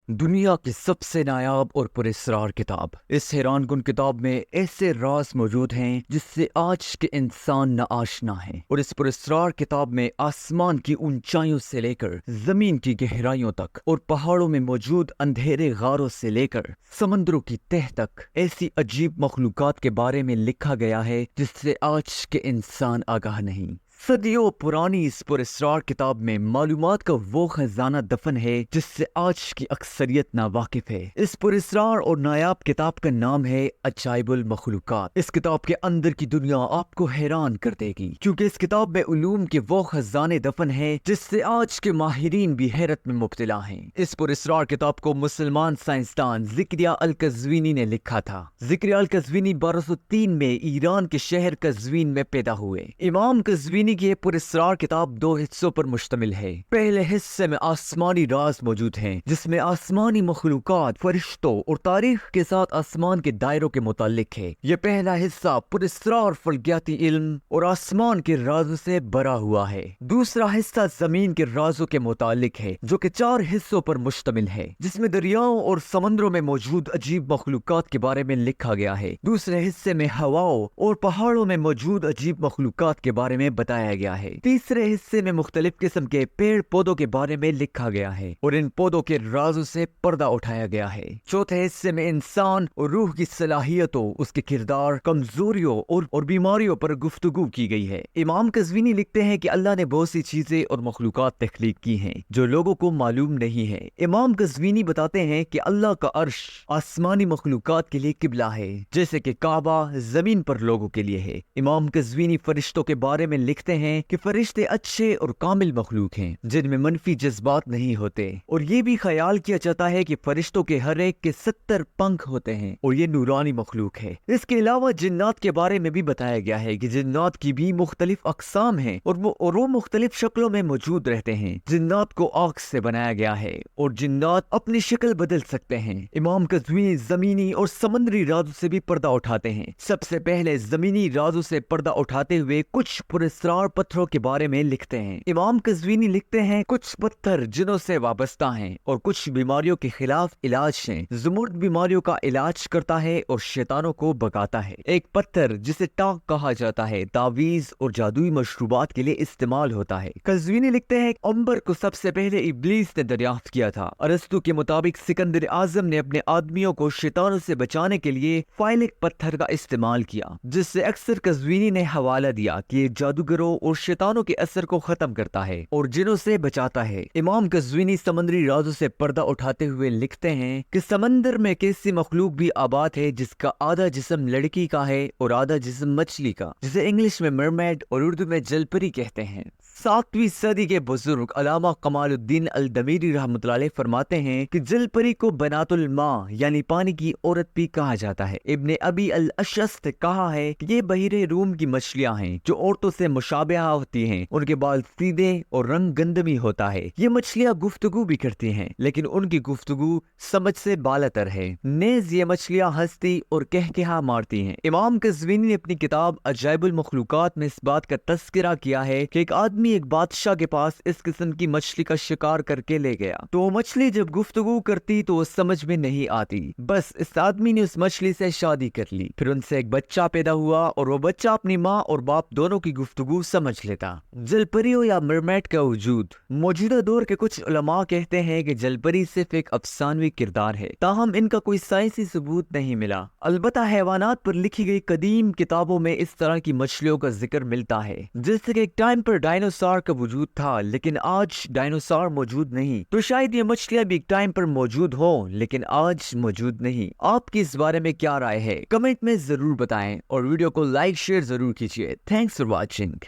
دنیا کی سب سے نایاب اور پراسرار کتاب۔ اس حیران کن کتاب میں ایسے راز موجود ہیں جس سے آج کے انسان نہ آشنا ہیں، اور اس پراسرار کتاب میں آسمان کی اونچائیوں سے لے کر زمین کی گہرائیوں تک اور پہاڑوں میں موجود اندھیرے غاروں سے لے کر سمندروں کی تہ تک ایسی عجیب مخلوقات کے بارے میں لکھا گیا ہے جس سے آج کے انسان آگاہ نہیں۔ صدیوں پرانی اس پراسرار کتاب میں معلومات کا وہ خزانہ دفن ہے جس سے آج کی اکثریت ناواقف ہے۔ اس پراسرار اور نایاب کتاب کا نام ہے عجائب المخلوقات۔ اس کتاب کے اندر کی دنیا آپ کو حیران کر دے گی، کیونکہ اس کتاب میں علوم کے وہ خزانے دفن ہیں جس سے آج کے ماہرین بھی حیرت میں مبتلا ہیں۔ اس پراسرار کتاب کو مسلمان سائنسدان زکریا القزوینی نے لکھا تھا۔ زکریا القزوینی 1203 میں ایران کے شہر قزوین میں پیدا ہوئے۔ امام قزوینی کی یہ پراسرار کتاب 2 حصوں پر مشتمل ہے۔ پہلے حصے میں آسمانی راز موجود ہیں، جس میں آسمانی مخلوقات، فرشتوں اور تاریخ کے ساتھ آسمان کے دائروں کے متعلق ہے۔ یہ پہلا حصہ پراسرار فلکیاتی علم اور آسمان کے رازوں سے بھرا ہوا ہے۔ دوسرا حصہ زمین کے رازوں کے متعلق ہے، جو کہ 4 حصوں پر مشتمل ہے، جس میں دریاؤں اور سمندروں میں موجود عجیب مخلوقات کے بارے میں لکھا گیا ہے۔ دوسرے حصے میں ہواؤں اور پہاڑوں میں موجود عجیب مخلوقات کے بارے میں بتایا گیا ہے۔ تیسرے حصے میں مختلف قسم کے پیڑ پودوں کے بارے میں لکھا گیا ہے اور ان پودوں کے رازوں سے پردہ اٹھایا گیا ہے۔ چوتھے حصے میں انسان اور روح کی صلاحیتوں، اس کے کردار، کمزوریوں اور بیماریوں پر گفتگو کی گئی ہے۔ امام قزوینی لکھتے ہیں کہ اللہ نے بہت سی چیزیں اور مخلوقات تخلیق کی ہیں جو لوگوں کو معلوم نہیں ہے۔ امام قزوینی بتاتے ہیں کہ اللہ کا عرش آسمانی مخلوقات کے لیے قبلہ ہے، جیسے کہ کعبہ زمین پر لوگوں کے لیے ہے۔ امام قزوینی فرشتوں کے بارے میں لکھتے ہیں کہ فرشتے اچھے اور کامل مخلوق ہیں جن میں منفی جذبات نہیں ہوتے، اور یہ بھی خیال کیا جاتا ہے کہ فرشتوں کے ہر ایک کے 70 پنکھ ہوتے ہیں اور یہ نورانی مخلوق ہے۔ اس کے علاوہ جنات کے بارے میں بھی بتایا گیا ہے کہ جنات کی بھی مختلف اقسام ہیں اور وہ مختلف شکلوں میں موجود رہتے ہیں۔ جنات کو آگ سے بنایا گیا ہے اور جنات اپنی شکل بدل سکتے ہیں۔ امام قزوینی زمینی اور سمندری رازوں سے بھی پردہ اٹھاتے ہیں۔ سب سے پہلے زمینی رازوں سے پردہ اٹھاتے ہوئے کچھ پراسرار پتھروں کے بارے میں لکھتے ہیں۔ امام قزوینی لکھتے ہیں کچھ پتھر جنوں سے وابستہ ہیں اور کچھ بیماریوں کے خلاف علاج ہیں۔ زمرد بیماریوں کا علاج کرتا ہے اور شیطانوں کو بھگاتا ہے۔ ایک پتھر جسے ٹاک کہا جاتا ہے تعویذ اور جادوئی مشروبات کے لیے استعمال ہوتا ہے۔ قزوینی لکھتے ہیں عنبر کو سب سے پہلے ابلیس نے دریافت کیا تھا۔ ارسطو کے مطابق سکندر اعظم نے اپنے آدمیوں کو شیطانوں سے بچانے کے لیے فائلک پتھر کا استعمال کیا، جس سے اکثر قزوینی نے حوالہ دیا کہ یہ جادوگروں اور شیطانوں کے اثر کو ختم کرتا ہے اور جنوں سے بچاتا ہے۔ امام قزوینی سمندری رازوں سے پردہ اٹھاتے ہوئے لکھتے ہیں کہ سمندر میں ایک ایسی مخلوق بھی آباد ہے جس کا آدھا جسم لڑکی کا ہے اور آدھا جسم مچھلی کا، جسے انگلش میں مرمیڈ اور اردو میں جل پری کہتے ہیں۔ 7ویں صدی کے بزرگ علامہ کمال الدین الدمیری رحمۃ اللہ علیہ فرماتے ہیں کہ جل پری کو بنات الماء یعنی پانی کی عورت بھی کہا جاتا ہے۔ ابن ابی الاشست نے کہا ہے کہ یہ بحیرہ روم کی مچھلیاں ہیں جو عورتوں سے مشابہہ ہوتی ہیں، ان کے بال سیدھے اور رنگ گندمی ہوتا ہے۔ یہ مچھلیاں گفتگو بھی کرتی ہیں لیکن ان کی گفتگو سمجھ سے بالاتر ہے، نیز یہ مچھلیاں ہستی اور کہکہا مارتی ہیں۔ امام قزوینی نے اپنی کتاب عجائب المخلوقات میں اس بات کا تذکرہ کیا ہے کہ ایک آدمی ایک بادشاہ کے پاس اس قسم کی مچھلی کا شکار کر کے لے گیا، تو وہ مچھلی جب گفتگو کرتی تو وہ سمجھ میں نہیں آتی، بس اس آدمی نے اس مچھلی سے شادی کر لی، پھر ان سے ایک بچہ پیدا ہوا اور وہ بچہ اپنی ماں اور باپ دونوں کی گفتگو سمجھ لیتا۔ جل پریوں یا مرمیڈ کا وجود موجودہ دور کے کچھ علماء کہتے ہیں کہ جل پری صرف ایک افسانوی کردار ہے، تاہم ان کا کوئی سائنسی ثبوت نہیں ملا۔ البتہ حیوانات پر لکھی گئی قدیم کتابوں میں اس طرح کی مچھلیوں کا ذکر ملتا ہے، جیسے کہ ایک ٹائم پر ڈائنوسار کا وجود تھا لیکن آج ڈائنوسار موجود نہیں، تو شاید یہ مچھلیاں بھی ایک ٹائم پر موجود ہوں لیکن آج موجود نہیں۔ آپ کی اس بارے میں کیا رائے ہے؟ کمنٹ میں ضرور بتائیں اور ویڈیو کو لائک شیئر ضرور کیجیے۔ Thanks for watching.